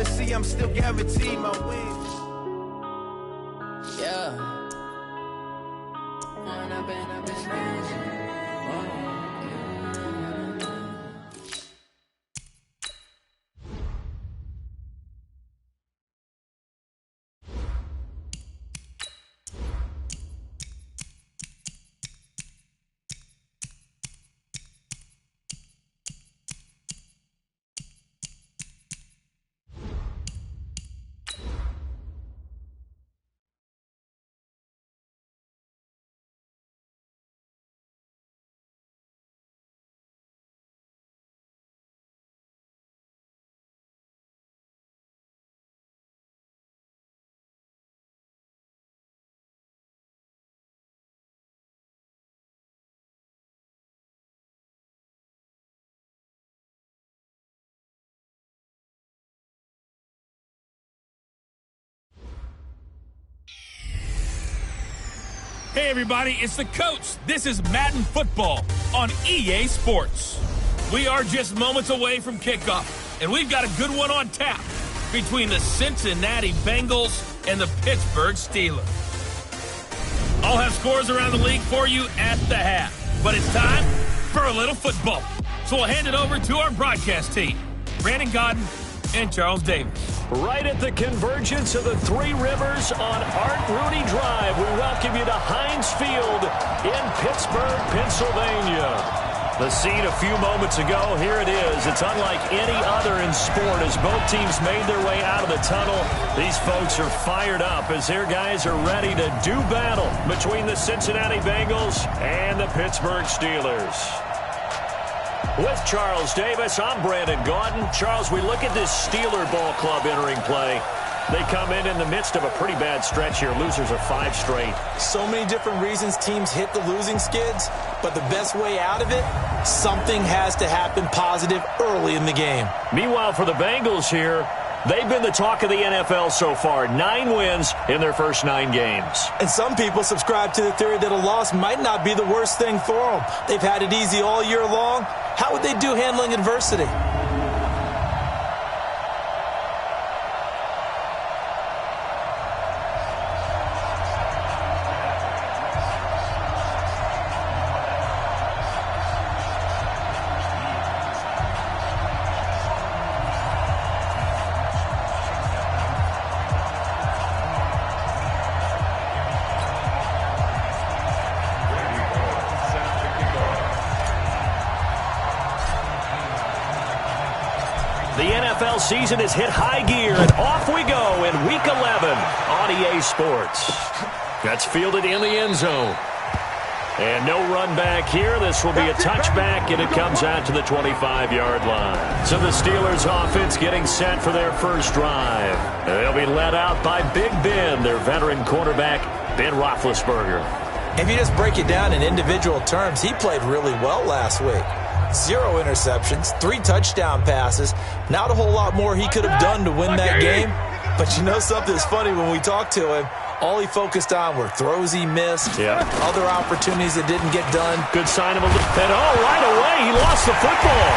see, I'm still guaranteed my wins. Yeah. Hey everybody, it's the coach. This is Madden Football on EA Sports. We are just moments away from kickoff, and we've got a good one on tap between the Cincinnati Bengals and the Pittsburgh Steelers. I'll have scores around the league for you at the half, but it's time for a little football. So we'll hand it over to our broadcast team, Brandon Godden and Charles Davis. Right at the convergence of the Three Rivers on Art Rooney Drive, we welcome you to Heinz Field in Pittsburgh, Pennsylvania. The scene a few moments ago, here it is. It's unlike any other in sport as both teams made their way out of the tunnel. These folks are fired up as their guys are ready to do battle between the Cincinnati Bengals and the Pittsburgh Steelers. With Charles Davis, I'm Brandon Gaudin. Charles, we look at this Steeler ball club entering play. They come in the midst of a pretty bad stretch here. Losers are 5 straight. So many different reasons teams hit the losing skids, but the best way out of it, something has to happen positive early in the game. Meanwhile, for the Bengals here, they've been the talk of the NFL so far. 9 wins in their first 9 games. And some people subscribe to the theory that a loss might not be the worst thing for them. They've had it easy all year long. How would they do handling adversity? The NFL season has hit high gear, and off we go in Week 11 on EA Sports. That's fielded in the end zone. And no run back here. This will be a touchback, and it comes out to the 25-yard line. So the Steelers offense getting set for their first drive. They'll be led out by Big Ben, their veteran quarterback, Ben Roethlisberger. If you just break it down in individual terms, he played really well last week. 0 interceptions, 3 touchdown passes. Not a whole lot more he could have done to win that game. But you know something's funny when we talked to him. All he focused on were throws he missed, other opportunities that didn't get done. Good sign of a little bit. Oh, right away, he lost the football.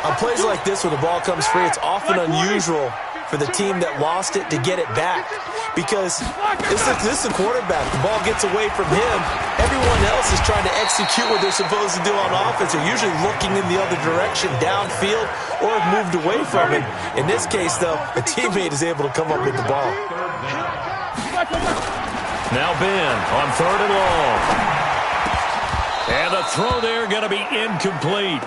On plays like this where the ball comes free, it's often unusual for the team that lost it to get it back. Because this is a quarterback. The ball gets away from him. Everyone else is trying to execute what they're supposed to do on offense. They're usually looking in the other direction, downfield, or have moved away from it. In this case, though, a teammate is able to come up with the ball. Now Ben on 3rd and long. And the throw there going to be incomplete.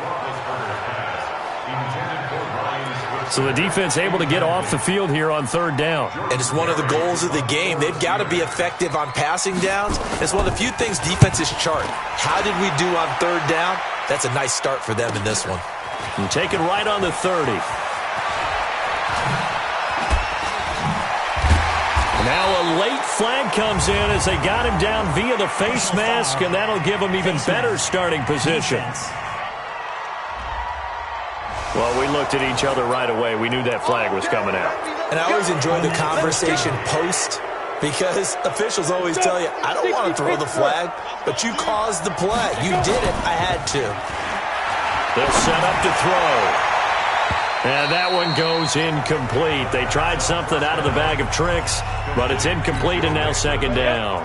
So the defense able to get off the field here on 3rd down. And it's one of the goals of the game. They've got to be effective on passing downs. It's one of the few things defenses chart. How did we do on 3rd down? That's a nice start for them in this one. And taken right on the 30. Now a late flag comes in as they got him down via the face mask, and that'll give him even better starting position. Well, we looked at each other right away. We knew that flag was coming out. And I always enjoy the conversation post because officials always tell you, I don't want to throw the flag, but you caused the play. You did it. I had to. They'll set up to throw. And that one goes incomplete. They tried something out of the bag of tricks, but it's incomplete and now second down.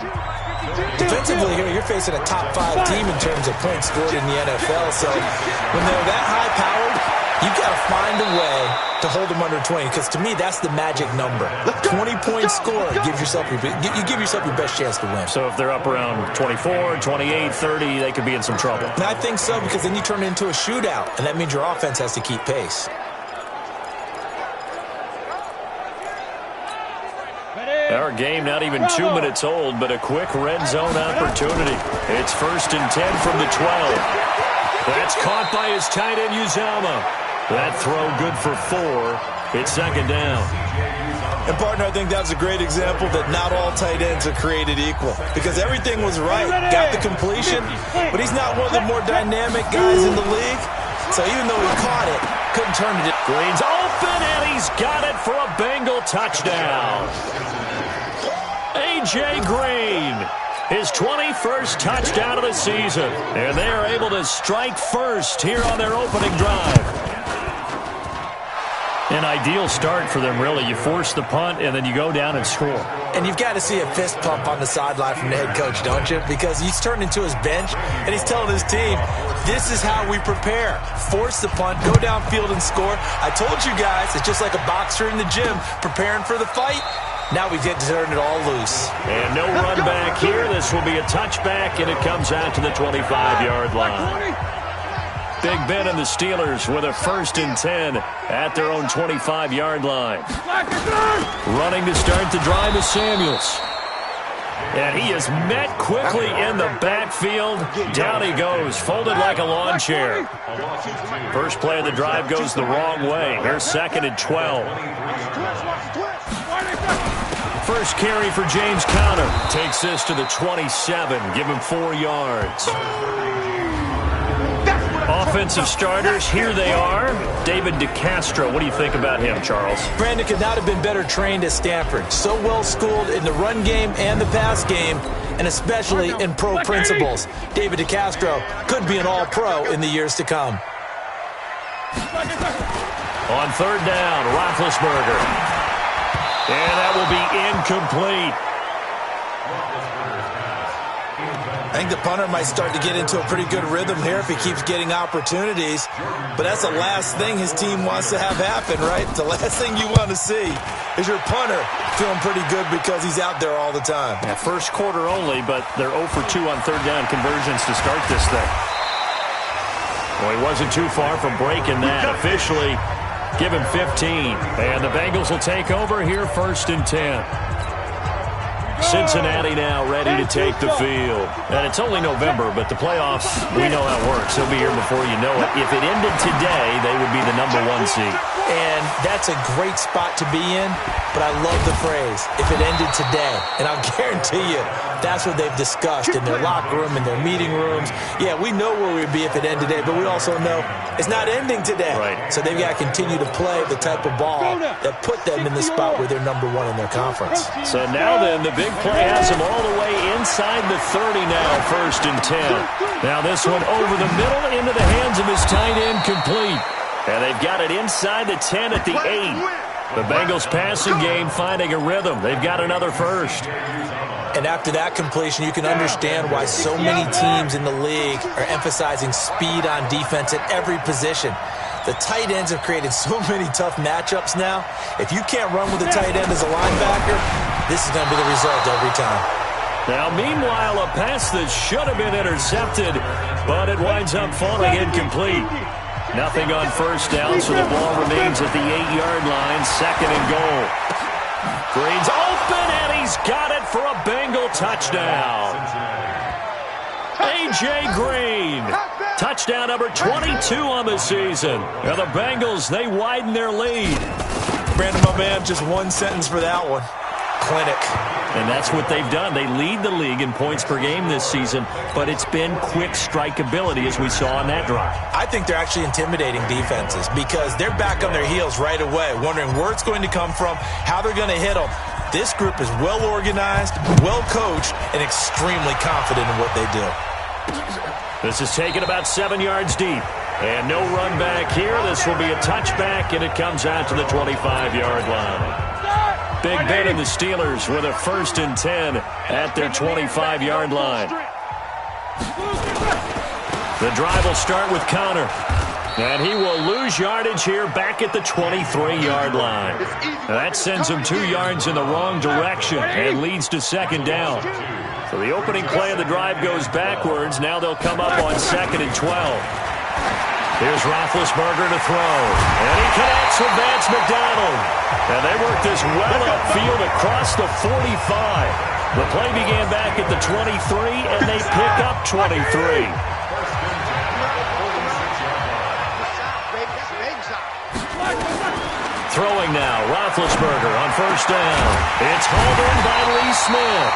Defensively here, you're facing a top-5 team in terms of points scored in the NFL. So when they're that high-powered, you've got to find a way to hold them under 20. Because to me, that's the magic number. 20-point score gives yourself you give yourself your best chance to win. So if they're up around 24, 28, 30, they could be in some trouble. And I think so, because then you turn it into a shootout, and that means your offense has to keep pace. Our game not even 2 minutes old, but a quick red zone opportunity. It's 1st and 10 from the 12. That's caught by his tight end, Uzama. That throw good for 4. It's second down. And, partner, I think that was a great example that not all tight ends are created equal. Because everything was right. Got the completion, but he's not one of the more dynamic guys in the league. So even though he caught it, couldn't turn it. Green's open, and he's got it for a Bengal touchdown. A.J. Green, his 21st touchdown of the season. And they are able to strike first here on their opening drive. An ideal start for them, really. You force the punt, and then you go down and score. And you've got to see a fist pump on the sideline from the head coach, don't you? Because he's turned into his bench, and he's telling his team, this is how we prepare. Force the punt, go downfield and score. I told you guys, it's just like a boxer in the gym preparing for the fight. Now we get to turn it all loose. And no run back here. This will be a touchback, and it comes out to the 25-yard line. Big Ben and the Steelers with a 1st and 10 at their own 25-yard line. Running to start the drive is Samuels. And he is met quickly in the backfield. Down he goes, folded like a lawn chair. First play of the drive goes the wrong way. Here's 2nd and 12. First carry for James Conner. Takes this to the 27. Give him 4 yards. Offensive starters, here they are. David DeCastro, what do you think about him, Charles? Brandon could not have been better trained at Stanford. So well schooled in the run game and the pass game, and especially in pro principles. David DeCastro could be an all-pro in the years to come. On 3rd down, Roethlisberger. And that will be incomplete. I think the punter might start to get into a pretty good rhythm here if he keeps getting opportunities. But that's the last thing his team wants to have happen, right? The last thing you want to see is your punter feeling pretty good because he's out there all the time. Yeah, first quarter only, but they're 0 for 2 on 3rd down conversions to start this thing. Well, he wasn't too far from breaking that. Officially, give him 15. And the Bengals will take over here 1st and 10. Cincinnati now ready to take the field. And it's only November, but the playoffs, we know how it works. They'll be here before you know it. If it ended today, they would be the #1 seed. And that's a great spot to be in, but I love the phrase, if it ended today. And I'll guarantee you, that's what they've discussed in their locker room, in their meeting rooms. Yeah, we know where we'd be if it ended today, but we also know it's not ending today. Right. So they've got to continue to play the type of ball that put them in the spot where they're #1 in their conference. So now then, the big play has him all the way inside the 30 now, 1st and 10. Now this one over the middle into the hands of his tight end, complete. And they've got it inside the 10 at the 8. The Bengals passing game finding a rhythm. They've got another first. And after that completion, you can understand why so many teams in the league are emphasizing speed on defense at every position. The tight ends have created so many tough matchups now. If you can't run with a tight end as a linebacker, this is going to be the result every time. Now, meanwhile, a pass that should have been intercepted, but it winds up falling incomplete. Nothing on 1st down, so the ball remains at the 8-yard line, 2nd and goal. Green's open, and he's got it for a Bengal touchdown. A.J. Green, touchdown number 22 on the season. Now the Bengals, they widen their lead. Brandon, my man, just one sentence for that one. Clinic. And that's what they've done. They lead the league in points per game this season, but it's been quick strikeability as we saw on that drive. I think they're actually intimidating defenses because they're back on their heels right away, wondering where it's going to come from, how they're going to hit them. This group is well organized, well coached, and extremely confident in what they do. This is taken about 7 yards deep. And no run back here. This will be a touchback, and it comes out to the 25-yard line. Big Ben and the Steelers with a 1st and 10 at their 25-yard line. The drive will start with Connor. And he will lose yardage here back at the 23-yard line. That sends him 2 yards in the wrong direction and leads to 2nd down. So the opening play of the drive goes backwards. Now they'll come up on 2nd and 12. Here's Roethlisberger to throw. And he connects with Vance McDonald. And they work this well upfield across the 45. The play began back at the 23, and they pick up 23. Throwing now, Roethlisberger on 1st down. It's hauled in by Lee Smith.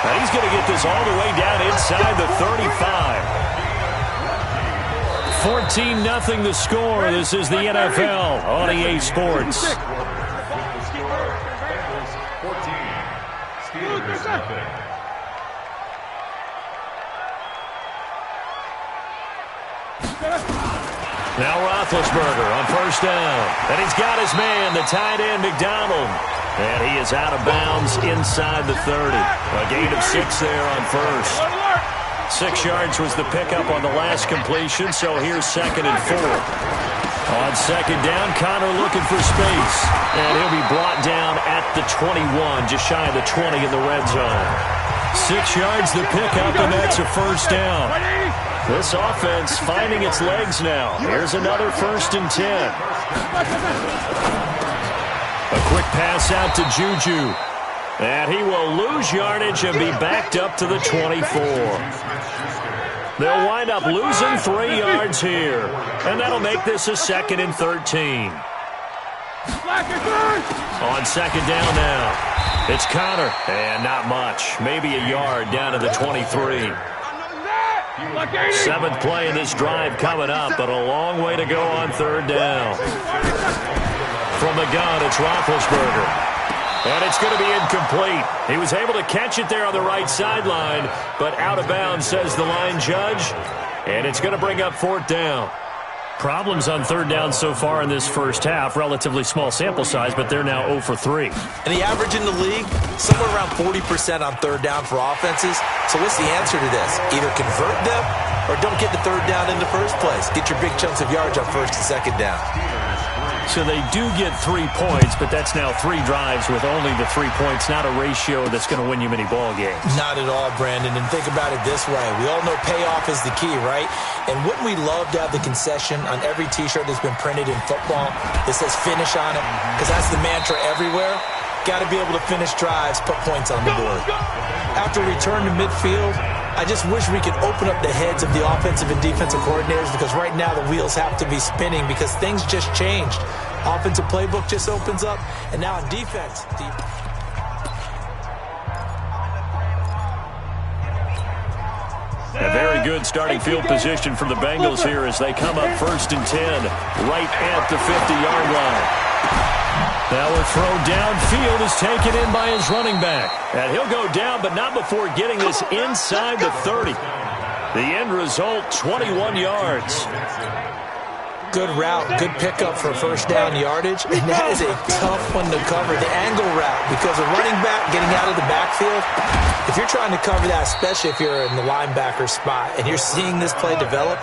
And he's going to get this all the way down inside the 35. 14-0 the score. This is the NFL on EA Sports. Now Roethlisberger on 1st down. And he's got his man, the tight end, McDonald. And he is out of bounds inside the 30. A gain of 6 there on 1st. 6 yards was the pickup on the last completion, so here's 2nd and 4. On 2nd down, Connor looking for space. And he'll be brought down at the 21, just shy of the 20 in the red zone. 6 yards the pickup, and that's a 1st down. This offense finding its legs now. Here's another 1st and 10. A quick pass out to Juju. And he will lose yardage and be backed up to the 24. They'll wind up losing 3 yards here. And that'll make this a 2nd and 13. On 2nd down now. It's Connor. And not much. Maybe a yard down to the 23. 7th play in this drive coming up, but a long way to go on 3rd down. From the gun, it's Roethlisberger. And it's going to be incomplete. He was able to catch it there on the right sideline, but out of bounds, says the line judge. And it's going to bring up 4th down. Problems on 3rd down so far in this first half. Relatively small sample size, but they're now 0 for 3. And the average in the league, somewhere around 40% on 3rd down for offenses. So what's the answer to this? Either convert them or don't get the 3rd down in the first place. Get your big chunks of yards on 1st and 2nd down. So they do get 3 points, but that's now 3 drives with only the 3 points, not a ratio that's going to win you many ball games. Not at all, Brandon. And think about it this way. We all know payoff is the key, right? And wouldn't we love to have the concession on every T-shirt that's been printed in football that says finish on it? Because that's the mantra everywhere. Got to be able to finish drives, put points on the board. After return to midfield, I just wish we could open up the heads of the offensive and defensive coordinators, because right now the wheels have to be spinning because things just changed. Offensive playbook just opens up, and now on defense. A very good starting field position for the Bengals here as they come up 1st and 10 right at the 50-yard line. Now a throw downfield is taken in by his running back. And he'll go down, but not before getting this inside the 30. The end result, 21 yards. Good route, good pickup for 1st down yardage. And that is a tough one to cover, the angle route, because a running back getting out of the backfield, if you're trying to cover that, especially if you're in the linebacker spot and you're seeing this play develop,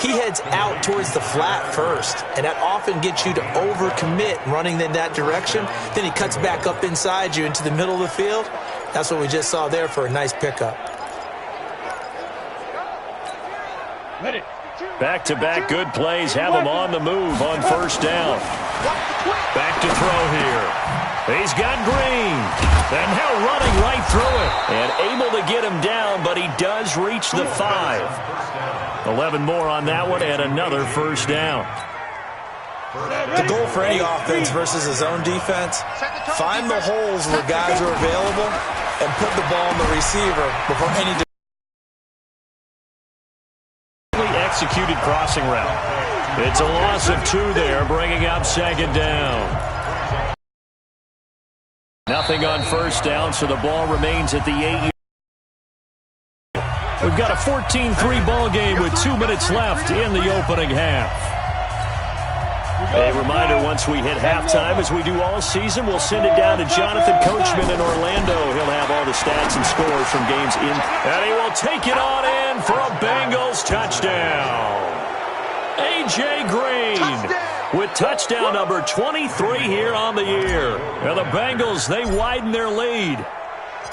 he heads out towards the flat first, and that often gets you to overcommit running in that direction. Then he cuts back up inside you into the middle of the field. That's what we just saw there for a nice pickup. Back-to-back good plays have him on the move on 1st down. Back to throw here. He's got Green. And now running right through it. And able to get him down, but he does reach the 5. 11 more on that one, and another 1st down. The goal for any offense versus his own defense, find the holes where guys are available and put the ball on the receiver before any executed crossing route. It's a loss of 2 there, bringing up 2nd down. Nothing on 1st down, so the ball remains at the 8. We've got a 14-3 ball game with 2 minutes left in the opening half. A reminder, once we hit halftime, as we do all season, we'll send it down to Jonathan Coachman in Orlando. He'll have all the stats and scores from games in. And he will take it on in for a Bengals touchdown. A.J. Green with touchdown number 23 here on the year. And the Bengals, they widen their lead.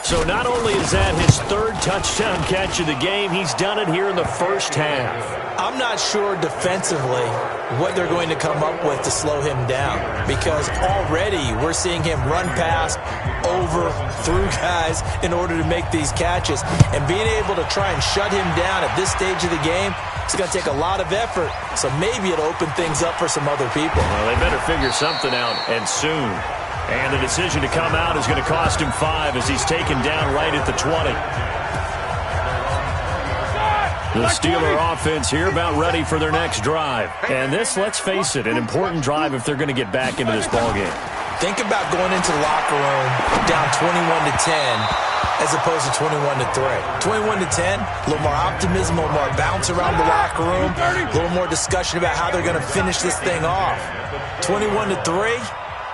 So not only is that his third touchdown catch of the game, he's done it here in the first half. I'm not sure defensively what they're going to come up with to slow him down, because already we're seeing him run past, over, through guys in order to make these catches. And being able to try and shut him down at this stage of the game, it's going to take a lot of effort. So maybe it'll open things up for some other people. Well, they better figure something out, and soon. And the decision to come out is going to cost him 5 as he's taken down right at the 20. The Steeler offense here about ready for their next drive. And this, let's face it, an important drive if they're going to get back into this ballgame. Think about going into the locker room down 21-10 as opposed to 21-3. 21-10, a little more optimism, a little more bounce around the locker room, a little more discussion about how they're going to finish this thing off. 21-3,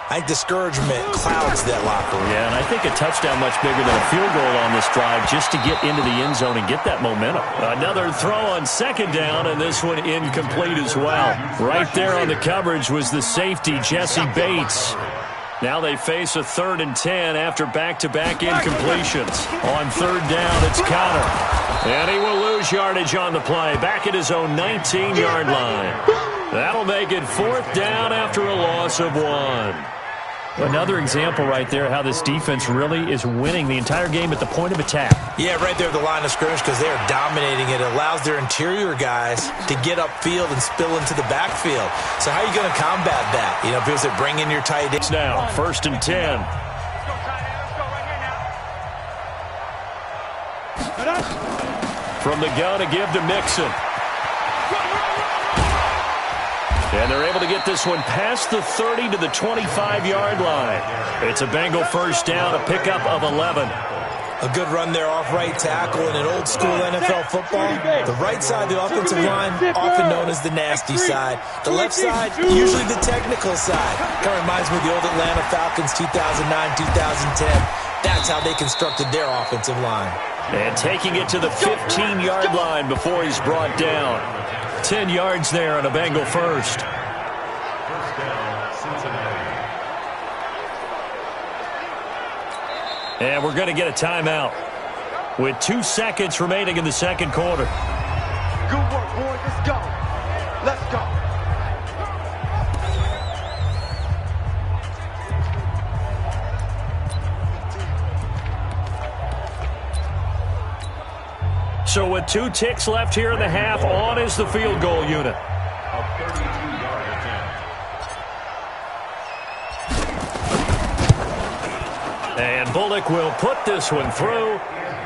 I think discouragement clouds that locker room. Yeah, and I think a touchdown much bigger than a field goal on this drive just to get into the end zone and get that momentum. Another throw on second down, and this one incomplete as well. Right there on the coverage was the safety, Jesse Bates. Now they face a 3rd and 10 after back-to-back incompletions. On third down, it's Connor. And he will lose yardage on the play, back at his own 19-yard line. That'll make it 4th down after a loss of 1. Another example right there how this defense really is winning the entire game at the point of attack. Yeah, right there at the line of scrimmage, because they are dominating it. It allows their interior guys to get upfield and spill into the backfield. So how are you going to combat that? You know, because they bring in your tight ends. Now, 1st and 10. From the gun, a give to Mixon. And they're able to get this one past the 30 to the 25-yard line. It's a Bengal first down, a pickup of 11. A good run there off right tackle in an old-school NFL football. The right side of the offensive line, often known as the nasty side. The left side, usually the technical side. Kind of reminds me of the old Atlanta Falcons 2009, 2010. That's how they constructed their offensive line. And taking it to the 15-yard line before he's brought down. 10 yards there on a Bengal first. And we're going to get a timeout with 2 seconds remaining in the second quarter. Good work, boys. Let's go. Let's go. So with 2 ticks left here in the half, on is the field goal unit. And Bullock will put this one through,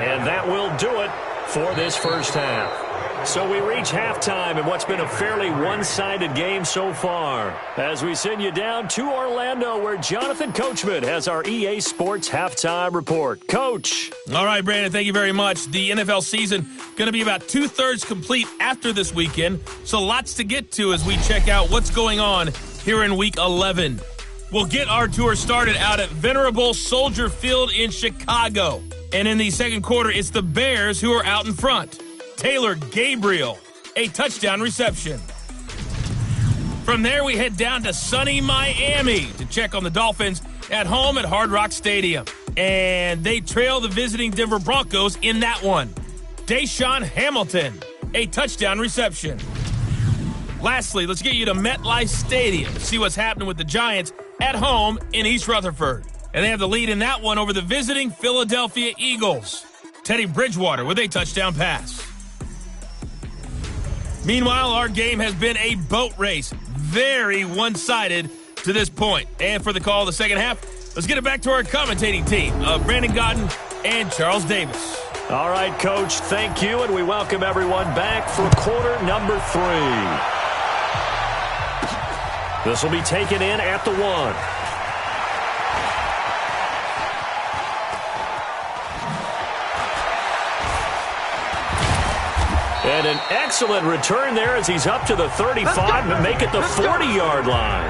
and that will do it for this first half. So we reach halftime in what's been a fairly one-sided game so far, as we send you down to Orlando, where Jonathan Coachman has our EA Sports halftime report. Coach. All right, Brandon, thank you very much. The NFL season going to be about 2/3 complete after this weekend, so lots to get to as we check out what's going on here in Week 11. We'll get our tour started out at Venerable Soldier Field in Chicago. And in the second quarter, it's the Bears who are out in front. Taylor Gabriel, a touchdown reception. From there, we head down to sunny Miami to check on the Dolphins at home at Hard Rock Stadium. And they trail the visiting Denver Broncos in that one. Deshaun Hamilton, a touchdown reception. Lastly, let's get you to MetLife Stadium to see what's happening with the Giants at home in East Rutherford. And they have the lead in that one over the visiting Philadelphia Eagles. Teddy Bridgewater with a touchdown pass. Meanwhile, our game has been a boat race. Very one-sided to this point. And for the call of the second half, let's get it back to our commentating team of Brandon Godden and Charles Davis. All right, Coach, thank you, and we welcome everyone back for quarter number 3. This will be taken in at the 1. And an excellent return there as he's up to the 35 and make it the 40-yard line.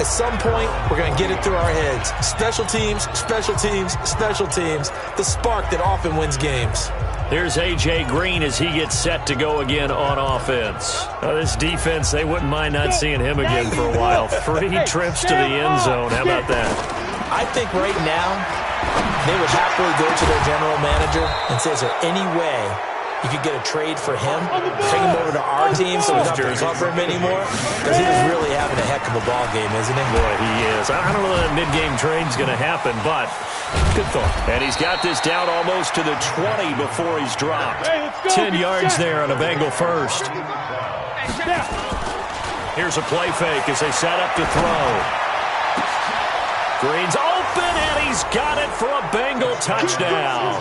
At some point, we're going to get it through our heads. Special teams, special teams, special teams. The spark that often wins games. Here's A.J. Green as he gets set to go again on offense. This defense, they wouldn't mind not seeing him again for a while. 3 trips to the end zone. How about that? I think right now, they would happily go to their general manager and say, is there any way you could get a trade for him, bring him over to our team so we don't have to cover him anymore? Because he was really having a heck of a ball game, isn't he? Boy, he is. I don't know that mid-game trade's going to happen, but good thought. And he's got this down almost to the 20 before he's dropped. 10 yards there on a Bengal first. Here's a play fake as they set up to throw. Green's open, and he's got it for a Bengal touchdown.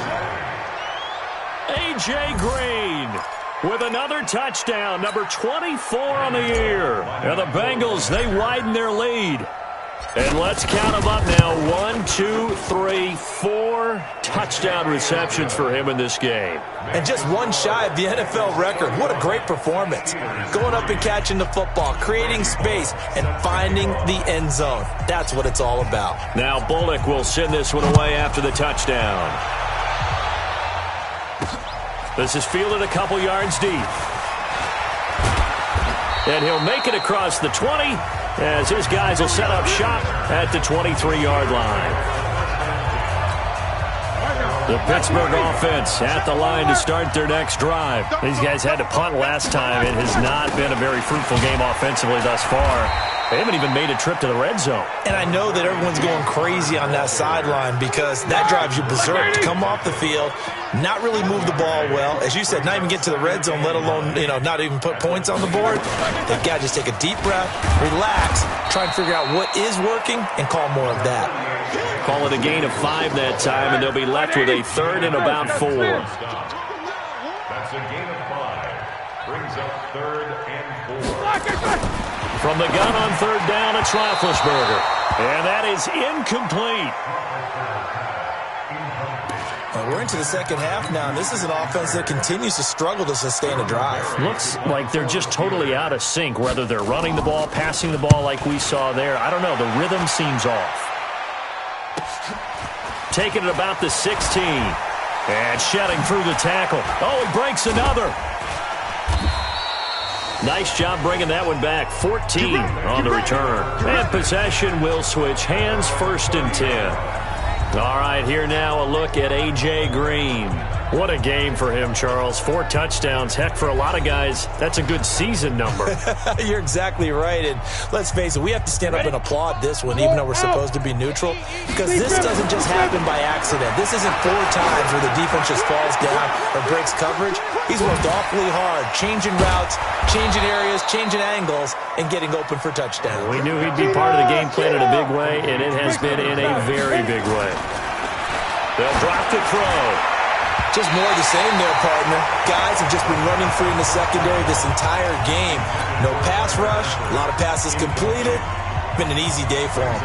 A.J. Green with another touchdown, number 24 on the year. And the Bengals, they widen their lead. And let's count them up now. 1, 2, 3, 4 touchdown receptions for him in this game. And just one shy of the NFL record. What a great performance. Going up and catching the football, creating space, and finding the end zone. That's what it's all about. Now Bullock will send this one away after the touchdown. This is fielded a couple yards deep. And he'll make it across the 20 as his guys will set up shop at the 23-yard line. The Pittsburgh offense at the line to start their next drive. These guys had to punt last time. It has not been a very fruitful game offensively thus far. They haven't even made a trip to the red zone. And I know that everyone's going crazy on that sideline because that drives you berserk. To come off the field, not really move the ball well. As you said, not even get to the red zone, let alone, not even put points on the board. They've got to just take a deep breath, relax, try and figure out what is working, and call more of that. Call it a gain of 5 that time, and they'll be left with a 3rd and about 4. That's a gain of 5. Brings up 3rd and 4. From the gun on 3rd down, it's Roethlisberger. And that is incomplete. Well, we're into the second half now. This is an offense that continues to struggle to sustain a drive. Looks like they're just totally out of sync, whether they're running the ball, passing the ball like we saw there. I don't know. The rhythm seems off. Taking it about the 16. And shedding through the tackle. Oh, he breaks another. Nice job bringing that one back. 14 on the return. And possession will switch hands, 1st and 10. All right, here now a look at A.J. Green. What a game for him, Charles. 4 touchdowns. Heck, for a lot of guys, that's a good season number. You're exactly right. And let's face it, we have to stand up and applaud this one, even though we're supposed to be neutral, because this doesn't just happen by accident. This isn't 4 times where the defense just falls down or breaks coverage. He's worked awfully hard, changing routes, changing areas, changing angles, and getting open for touchdowns. We knew he'd be part of the game plan in a big way, and it has been in a very big way. They'll drop the throw. Just more of the same there, partner. Guys have just been running free in the secondary this entire game. No pass rush, a lot of passes completed. Been an easy day for him.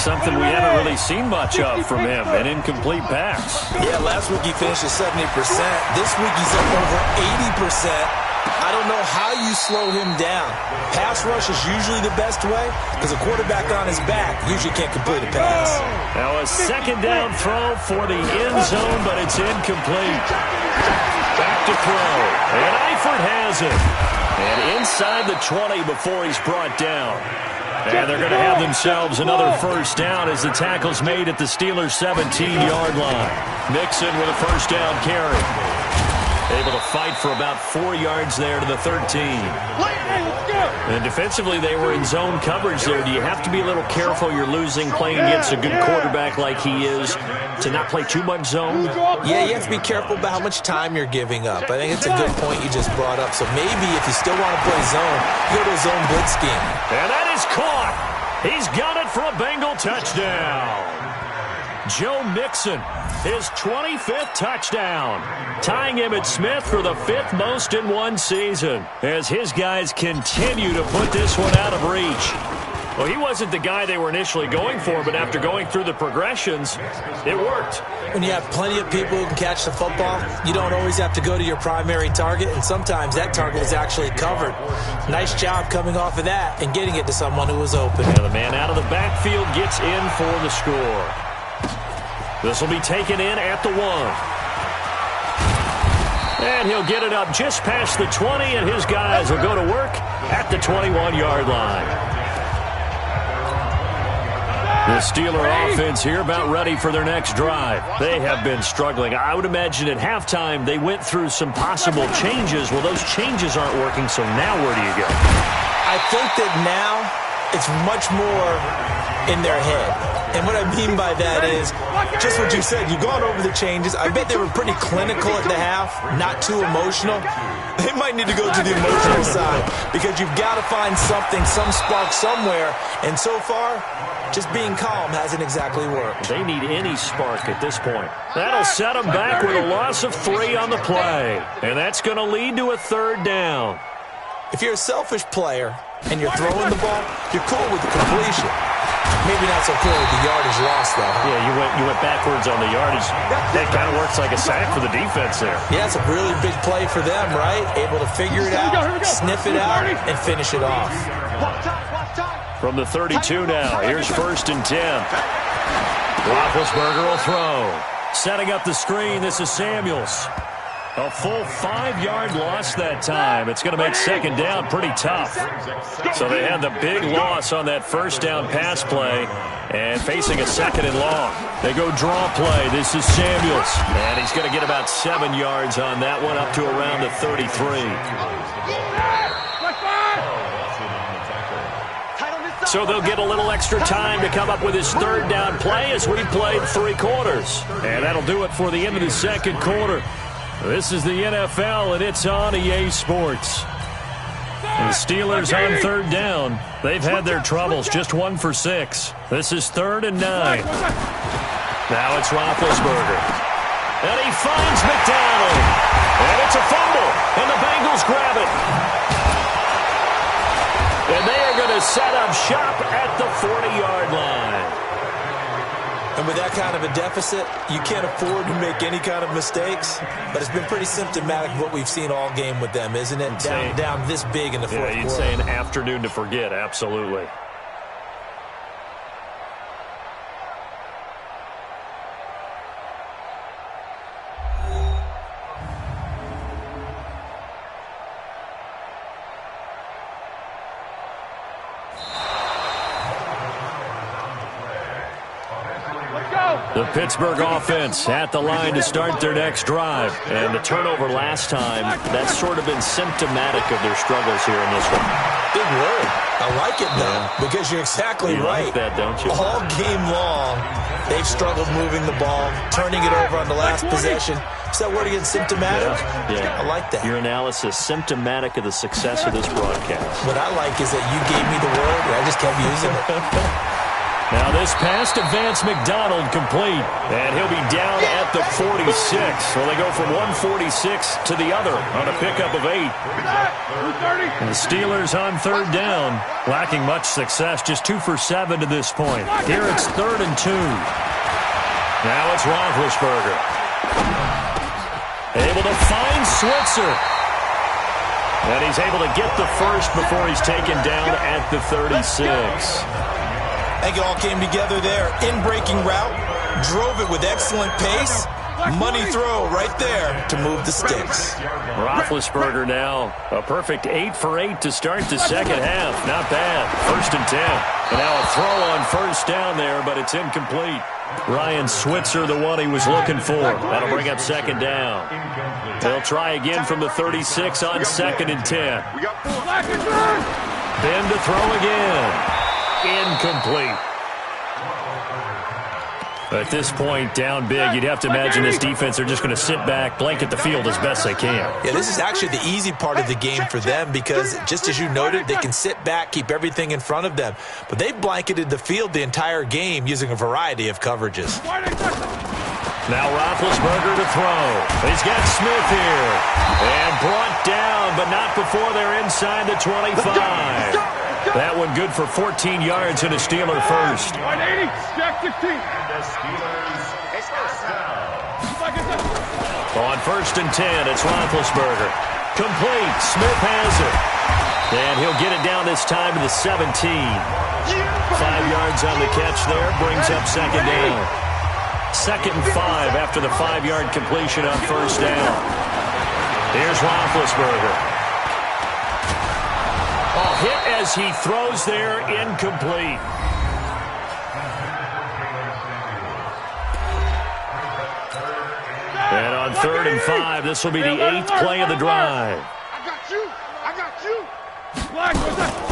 Something we haven't really seen much of from him, an incomplete pass. Yeah, last week he finished at 70%. This week he's up over 80%. I don't know how you slow him down. Pass rush is usually the best way because a quarterback on his back usually can't complete a pass. Now a 2nd down throw for the end zone, but it's incomplete. Back to throw, and Eifert has it. And inside the 20 before he's brought down. And they're going to have themselves another 1st down as the tackle's made at the Steelers' 17-yard line. Mixon with a 1st down carry. Able to fight for about 4 yards there to the 13. And defensively, they were in zone coverage there. Do you have to be a little careful you're losing playing against a good quarterback like he is to not play too much zone? Yeah, you have to be careful about how much time you're giving up. I think it's a good point you just brought up. So maybe if you still want to play zone, go to a zone blitz scheme. And that is caught. He's got it for a Bengal touchdown. Joe Mixon, his 25th touchdown, tying Emmitt Smith for the 5th most in one season as his guys continue to put this one out of reach. Well, he wasn't the guy they were initially going for, but after going through the progressions, it worked. When you have plenty of people who can catch the football, you don't always have to go to your primary target, and sometimes that target is actually covered. Nice job coming off of that and getting it to someone who was open. And the man out of the backfield gets in for the score. This will be taken in at the 1. And he'll get it up just past the 20, and his guys will go to work at the 21-yard line. The Steeler offense here about ready for their next drive. They have been struggling. I would imagine at halftime they went through some possible changes. Well, those changes aren't working, so now where do you go? I think that now it's much more in their head. And what I mean by that is just what you said. You've gone over the changes. I bet they were pretty clinical at the half, not too emotional. They might need to go to the emotional side because you've got to find something, some spark somewhere. And so far, just being calm hasn't exactly worked. They need any spark at this point. That'll set them back with a loss of 3 on the play. And that's going to lead to a 3rd down. If you're a selfish player and you're throwing the ball, you're cool with the completion. Maybe not so cool with the yardage loss, though. Yeah, you went backwards on the yardage. That kind of works like a sack for the defense there. Yeah, it's a really big play for them, right? Able to figure it out, sniff it out, and finish it off. From the 32 now, here's 1st and 10. Roethlisberger will throw. Setting up the screen, this is Samuels. A full 5-yard loss that time. It's going to make 2nd down pretty tough. So they had the big loss on that 1st down pass play and facing a 2nd and long. They go draw play. This is Samuels. And he's going to get about 7 yards on that one up to around the 33. So they'll get a little extra time to come up with his 3rd down play as we played 3 quarters. And that'll do it for the end of the 2nd quarter. This is the NFL, and it's on EA Sports. The Steelers on 3rd down. They've had their troubles, just 1 for 6. This is 3rd and 9. Now it's Roethlisberger. And he finds McDonald. And it's a fumble, and the Bengals grab it. And they are going to set up shop at the 40-yard line. And with that kind of a deficit, you can't afford to make any kind of mistakes. But it's been pretty symptomatic of what we've seen all game with them, isn't it? Down this big in the 4th quarter. Yeah, you'd say an afternoon to forget, absolutely. The Pittsburgh offense at the line to start their next drive. And the turnover last time, that's sort of been symptomatic of their struggles here in this one. Big word. I like it, though, because you're exactly right. You like that, don't you? All game long, they've struggled moving the ball, turning it over on the last possession. Is that word again, symptomatic? Yeah. I like that. Your analysis, symptomatic of the success of this broadcast. What I like is that you gave me the word, and I just kept using it. Now this pass to Vance McDonald complete. And he'll be down at the 46. So they go from 146 to the other on a pickup of 8. And the Steelers on 3rd down, lacking much success, just 2 for 7 to this point. Here it's 3rd and 2. Now it's Roethlisberger. Able to find Switzer. And he's able to get the first before he's taken down at the 36. I think it all came together there. In-breaking route, drove it with excellent pace. Money throw right there to move the sticks. Roethlisberger now a perfect 8 for 8 to start the second half. Not bad. 1st and 10. And now a throw on 1st down there, but it's incomplete. Ryan Switzer, the one he was looking for. That'll bring up 2nd down. They'll try again from the 36 on 2nd and 10. Ben to throw again. Incomplete. At this point, down big, you'd have to imagine this defense, they're just going to sit back, blanket the field as best they can. Yeah, this is actually the easy part of the game for them because, just as you noted, they can sit back, keep everything in front of them. But they've blanketed the field the entire game using a variety of coverages. Now Roethlisberger to throw. He's got Smith here. And brought down, but not before they're inside the 25. That one good for 14 yards and a Steeler first. 180, stack 16. And the Steelers first down. On 1st and 10, it's Roethlisberger. Complete. Smith has it. And he'll get it down this time to the 17. 5 yards on the catch there. Brings up 2nd down. 2nd and 5 after the 5-yard completion on 1st down. Here's Roethlisberger. Hit as he throws there, incomplete. And on 3rd and 5, this will be the 8th play of the drive. I got you. I got you. Black, what's that?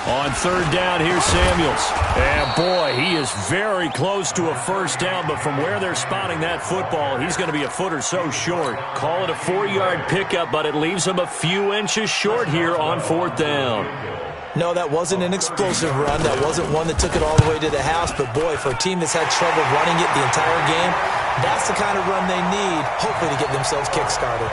On 3rd down, here's Samuels. And boy, he is very close to a 1st down, but from where they're spotting that football, he's going to be a foot or so short. Call it a 4-yard pickup, but it leaves him a few inches short here on 4th down. No, that wasn't an explosive run. That wasn't one that took it all the way to the house. But, boy, for a team that's had trouble running it the entire game, that's the kind of run they need, hopefully, to get themselves kick-started.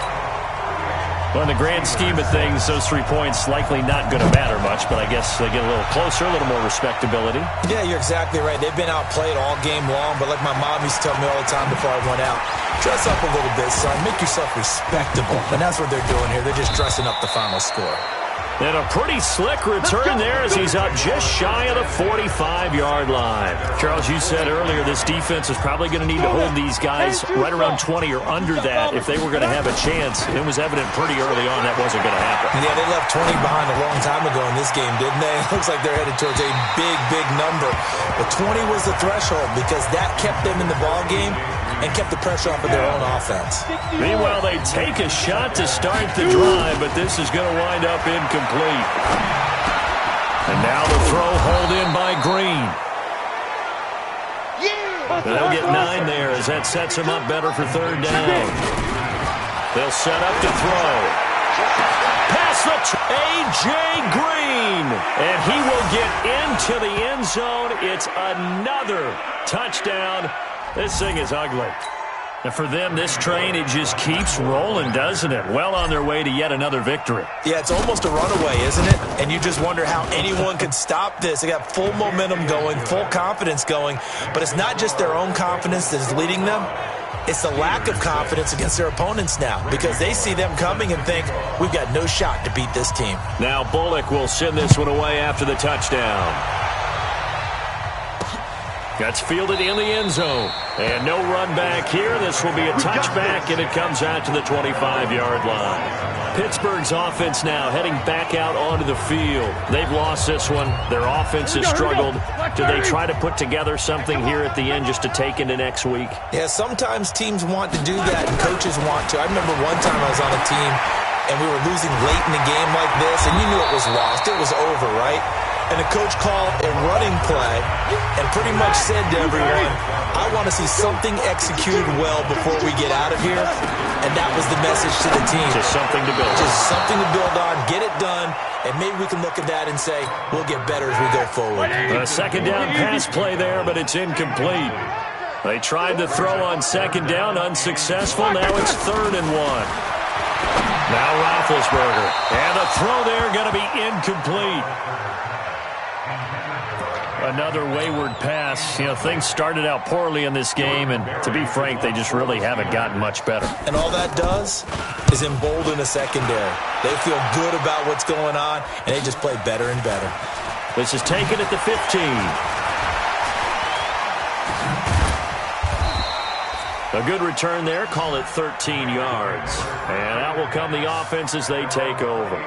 Well, in the grand scheme of things, those 3 points likely not going to matter much, but I guess they get a little closer, a little more respectability. Yeah, you're exactly right. They've been outplayed all game long, but like my mom used to tell me all the time before I went out, dress up a little bit, son. Make yourself respectable. And that's what they're doing here. They're just dressing up the final score. And a pretty slick return there as he's up just shy of the 45-yard line. Charles, you said earlier this defense is probably going to need to hold these guys right around 20 or under that if they were going to have a chance. It was evident pretty early on that wasn't going to happen. Yeah, they left 20 behind a long time ago in this game, didn't they? It looks like they're headed towards a big, big number. But 20 was the threshold because that kept them in the ball game and kept the pressure off of their own offense. Meanwhile, they take a shot to start the drive, but this is going to wind up incomplete. And now the throw hauled in by Green. They'll get 9 there as that sets them up better for 3rd down. They'll set up to throw. Pass the A.J. Green. And he will get into the end zone. It's another touchdown. This thing is ugly. And for them, this train, it just keeps rolling, doesn't it? Well on their way to yet another victory. Yeah, it's almost a runaway, isn't it? And you just wonder how anyone could stop this. They got full momentum going, full confidence going. But it's not just their own confidence that is leading them. It's the lack of confidence against their opponents now because they see them coming and think, we've got no shot to beat this team. Now Bullock will send this one away after the touchdown. That's fielded in the end zone. And no run back here. This will be a touchback, and it comes out to the 25-yard line. Pittsburgh's offense now heading back out onto the field. They've lost this one. Their offense has struggled. Do they try to put together something here at the end just to take into next week? Yeah, sometimes teams want to do that, and coaches want to. I remember one time I was on a team, and we were losing late in the game like this, and you knew it was lost. It was over, right? And the coach called a running play and pretty much said to everyone, I want to see something executed well before we get out of here. And that was the message to the team. Just something to build on. Just something to build on, get it done, and maybe we can look at that and say, we'll get better as we go forward. A 2nd down pass play there, but it's incomplete. They tried to throw on 2nd down, unsuccessful. Now it's 3rd and 1. Now Roethlisberger. And the throw there going to be incomplete. Another wayward pass. You know, things started out poorly in this game, and to be frank, they just really haven't gotten much better. And all that does is embolden a secondary. They feel good about what's going on, and they just play better and better. This is taken at the 15. A good return there. Call it 13 yards. And out will come the offense as they take over.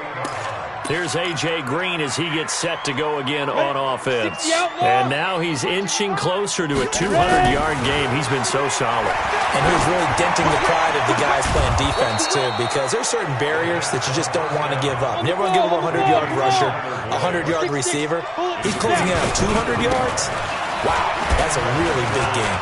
Here's A.J. Green as he gets set to go again on offense. And now he's inching closer to a 200-yard game. He's been so solid. And he's really denting the pride of the guys playing defense, too, because there's certain barriers that you just don't want to give up. You never want to give up a 100-yard rusher, a 100-yard receiver. He's closing in on 200 yards. Wow, that's a really big game.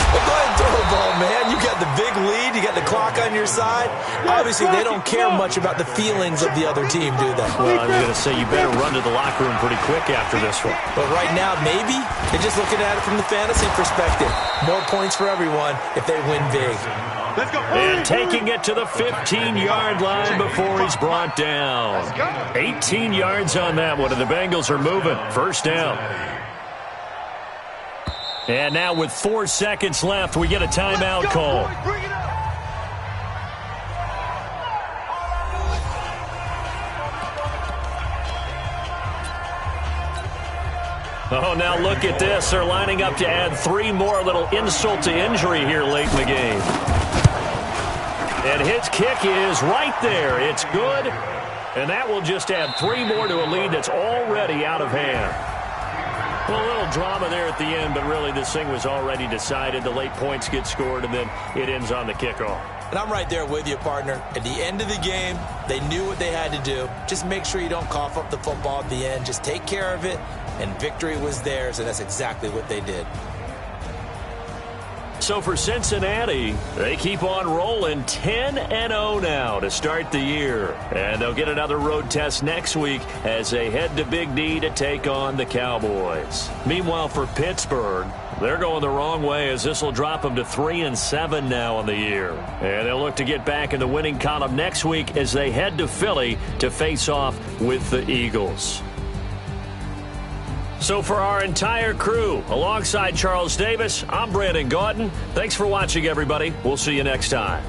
Well, go ahead and throw the ball, man. You got the big lead. You got the clock on your side. Obviously, they don't care much about the feelings of the other team, do they? Well, I'm going to say you better run to the locker room pretty quick after this one. But right now, maybe they're just looking at it from the fantasy perspective. More points for everyone if they win big. Let's go. And taking it to the 15-yard line before he's brought down. 18 yards on that one, and the Bengals are moving. First down. And now with 4 seconds left, we get a timeout call. Oh, now look at this. They're lining up to add 3 more, little insult to injury here late in the game. And his kick is right there. It's good. And that will just add 3 more to a lead that's already out of hand. Well, a little drama there at the end, but really this thing was already decided. The late points get scored, and then it ends on the kickoff. And I'm right there with you, partner. At the end of the game, they knew what they had to do. Just make sure you don't cough up the football at the end. Just take care of it, and victory was theirs, and that's exactly what they did. So for Cincinnati, they keep on rolling 10-0 now to start the year. And they'll get another road test next week as they head to Big D to take on the Cowboys. Meanwhile, for Pittsburgh, they're going the wrong way as this will drop them to 3-7 now on the year. And they'll look to get back in the winning column next week as they head to Philly to face off with the Eagles. So for our entire crew, alongside Charles Davis, I'm Brandon Gaudin. Thanks for watching, everybody. We'll see you next time.